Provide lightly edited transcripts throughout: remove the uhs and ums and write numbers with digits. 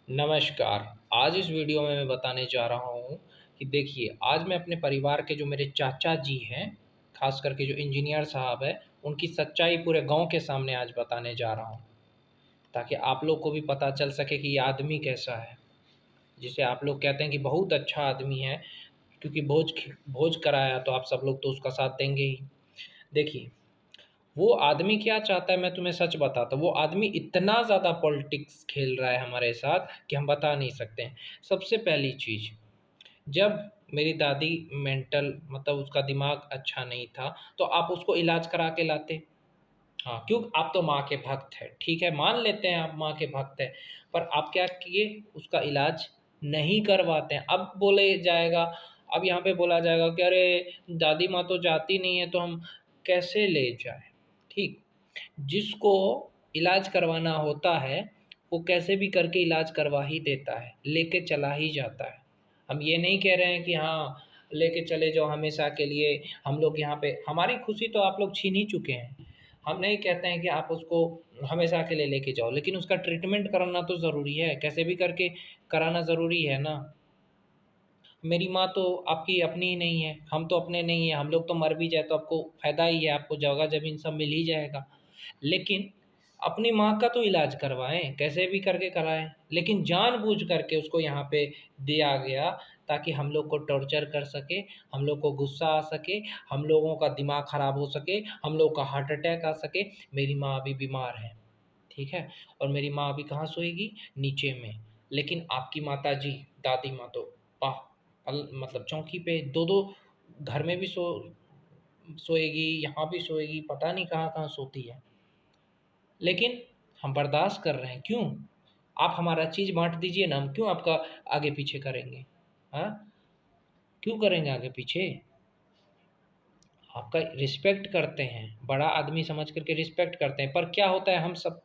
नमस्कार। आज इस वीडियो में मैं बताने जा रहा हूँ कि देखिए, आज मैं अपने परिवार के जो मेरे चाचा जी हैं, ख़ास करके जो इंजीनियर साहब हैं, उनकी सच्चाई पूरे गाँव के सामने आज बताने जा रहा हूँ, ताकि आप लोग को भी पता चल सके कि ये आदमी कैसा है, जिसे आप लोग कहते हैं कि बहुत अच्छा आदमी है, क्योंकि भोज कराया तो आप सब लोग तो उसका साथ देंगे ही। देखिए, वो आदमी क्या चाहता है मैं तुम्हें सच बताता हूँ। वो आदमी इतना ज़्यादा पॉलिटिक्स खेल रहा है हमारे साथ कि हम बता नहीं सकते हैं। सबसे पहली चीज़, जब मेरी दादी मेंटल मतलब उसका दिमाग अच्छा नहीं था, तो आप उसको इलाज करा के लाते। हाँ, क्यों? आप तो माँ के भक्त हैं, ठीक है, मान लेते हैं आप माँ के भक्त हैं, पर आप क्या किए? उसका इलाज नहीं करवाते हैं। अब बोले जाएगा अब यहाँ पे बोला जाएगा कि अरे! दादी माँ तो जाती नहीं है, तो हम कैसे ले जाएँ? ठीक। जिसको इलाज करवाना होता है, वो कैसे भी करके इलाज करवा ही देता है, लेके चला ही जाता है। हम ये नहीं कह रहे हैं कि हाँ, लेके चले जाओ हमेशा के लिए, हम लोग यहाँ पे हमारी खुशी तो आप लोग छीन ही चुके हैं। हम नहीं कहते हैं कि आप उसको हमेशा के लिए लेके जाओ, लेकिन उसका ट्रीटमेंट कराना तो ज़रूरी है, कैसे भी करके कराना ज़रूरी है ना। मेरी माँ तो आपकी अपनी ही नहीं है, हम तो अपने नहीं हैं, हम लोग तो मर भी जाए तो आपको फ़ायदा ही है, आपको जगह-ज़मीन सब मिल ही जाएगा। लेकिन अपनी माँ का तो इलाज करवाएँ, कैसे भी करके कराएँ, लेकिन जानबूझ करके उसको यहाँ पे दिया गया ताकि हम लोग को टॉर्चर कर सके, हम लोग को गुस्सा आ सके, हम लोगों का दिमाग ख़राब हो सके, हम लोग का हार्ट अटैक आ सके। मेरी माँ अभी बीमार है, ठीक है? और मेरी माँ अभी कहाँ सोएगी? नीचे में। लेकिन आपकी माताजी, दादी माँ तो वाह! मतलब चौकी पे 2-2 घर में भी सोएगी, यहाँ भी सोएगी, पता नहीं कहाँ-कहाँ सोती है। लेकिन हम बर्दाश्त कर रहे हैं, क्यों? आप हमारा चीज़ बाँट दीजिए ना, हम क्यों आपका आगे-पीछे करेंगे? हाँ? क्यों करेंगे आगे-पीछे? आपका रिस्पेक्ट करते हैं, बड़ा आदमी समझ कर के रिस्पेक्ट करते हैं, पर क्या होता है हम सब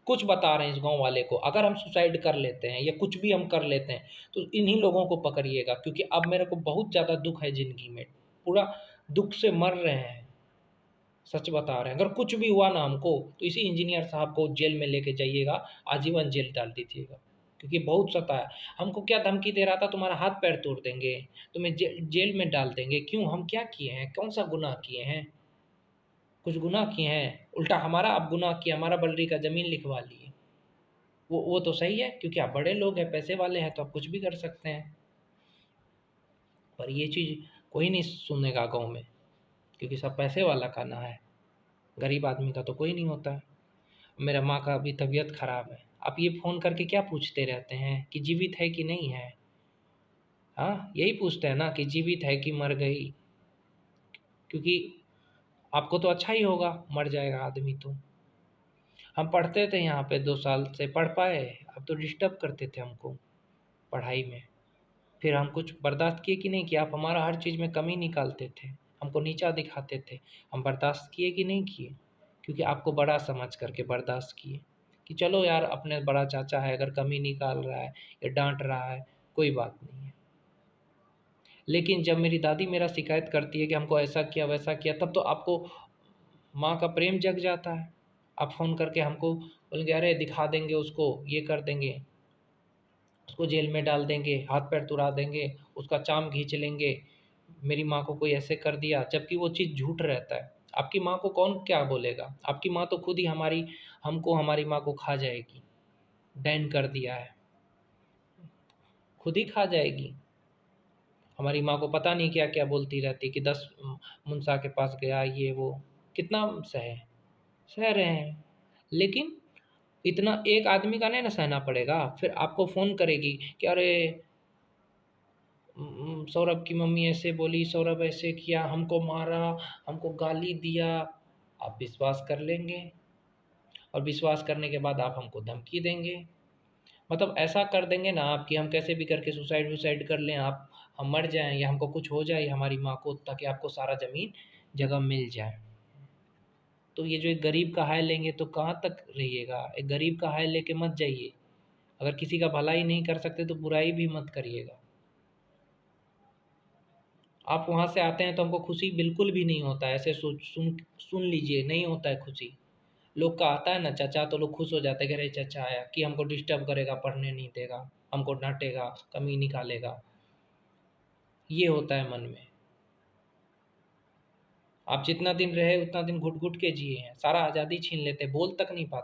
कुछ बता रहे हैं इस गाँव वाले को, अगर हम सुसाइड कर लेते हैं या कुछ भी हम कर लेते हैं, तो इन्हीं लोगों को पकड़िएगा, क्योंकि अब मेरे को बहुत ज़्यादा दुःख है ज़िंदगी में, पूरा दुःख से मर रहे हैं। सच बता रहे हैं, अगर कुछ भी हुआ ना हमको, तो इसी इंजीनियर साहब को जेल में लेके जाइएगा, आजीवन जेल डाल दीजिएगा, क्योंकि बहुत सताया। हमको क्या धमकी दे रहा था, तुम्हारा हाथ-पैर तोड़ देंगे, तुम्हें जेल में डाल देंगे। क्यों? हम क्या किए हैं? कौन-सा गुनाह किए हैं? कुछ गुनाह किए हैं? उल्टा हमारा आप गुनाह किए, हमारा बल्ली का ज़मीन लिखवा लिए। वो तो सही है, क्योंकि आप बड़े लोग हैं, पैसे वाले हैं, तो आप कुछ भी कर सकते हैं। पर ये चीज़ कोई नहीं सुनेगा गाँव में, क्योंकि सब पैसे वाला का ना है, गरीब आदमी का तो कोई नहीं होता है। मेरा माँ का अभी तबीयत ख़राब है। आप ये फ़ोन करके क्या पूछते रहते हैं कि जीवित है कि नहीं है? हाँ, यही पूछते हैं ना कि जीवित है कि मर गई? क्योंकि आपको तो अच्छा ही होगा, मर जाएगा आदमी तो। हम पढ़ते थे यहाँ पे 2 साल से पढ़ पाए, अब तो डिस्टर्ब करते थे हमको पढ़ाई में। फिर हम कुछ बर्दाश्त किए कि नहीं किए? आप हमारा हर चीज़ में कमी निकालते थे, हमको नीचा दिखाते थे। हम बर्दाश्त किए कि नहीं किए? क्योंकि आपको बड़ा समझ कर के बर्दाश्त किए, कि चलो यार अपने बड़ा चाचा है, अगर कमी निकाल रहा है या डाँट रहा है, कोई बात नहीं है। लेकिन जब मेरी दादी मेरा शिकायत करती है कि हमको ऐसा किया, वैसा किया, तब तो आपको माँ का प्रेम जग जाता है। आप फ़ोन करके हमको बोलेंगे, अरे दिखा देंगे उसको, ये कर देंगे। उसको जेल में डाल देंगे, हाथ-पैर तुड़ा देंगे, उसका चाम खींच लेंगे, मेरी माँ को कोई ऐसे कर दिया, जबकि वो चीज़ झूठ रहता है। आपकी माँ को कौन क्या बोलेगा? आपकी माँ तो खुद ही हमारी माँ को खा जाएगी, डैन कर दिया है, खुद ही खा जाएगी। हमारी माँ को पता नहीं क्या-क्या बोलती रहती है कि 10 मुंसा के पास गया, ये वो, कितना सहे? सह रहे हैं, लेकिन इतना एक आदमी का नहीं ना सहना पड़ेगा, फिर आपको फ़ोन करेगी कि अरे सौरभ की मम्मी ऐसे बोली, सौरभ ऐसे किया, हमको मारा, हमको गाली दिया, आप विश्वास कर लेंगे और विश्वास करने के बाद आप हमको धमकी देंगे। मतलब ऐसा कर देंगे ना आप कि हम कैसे भी करके सुसाइड-वुसाइड कर लें, आप हम मर जाएँ या हमको कुछ हो जाए हमारी माँ को, ताकि आपको सारा ज़मीन जगह मिल जाए। तो ये जो एक गरीब का हाय लेंगे तो कहाँ तक रहिएगा? एक गरीब का हाय लेके मत जाइए। अगर किसी का भलाई नहीं कर सकते तो बुराई भी मत करिएगा। आप वहाँ से आते हैं तो हमको खुशी बिल्कुल भी नहीं होता है, ऐसे सुन लीजिए, नहीं होता है खुशी। लोग का आता है ना चाचा, तो लोग खुश हो जाते हैं कि अरे चाचा आया, कि हमको डिस्टर्ब करेगा, पढ़ने नहीं देगा, हमको डांटेगा, कमी निकालेगा। ये होता है मन में। आप जितना दिन रहे उतना दिन घुट घुट के जिए हैं, सारा आज़ादी छीन लेते, बोल तक नहीं पाते।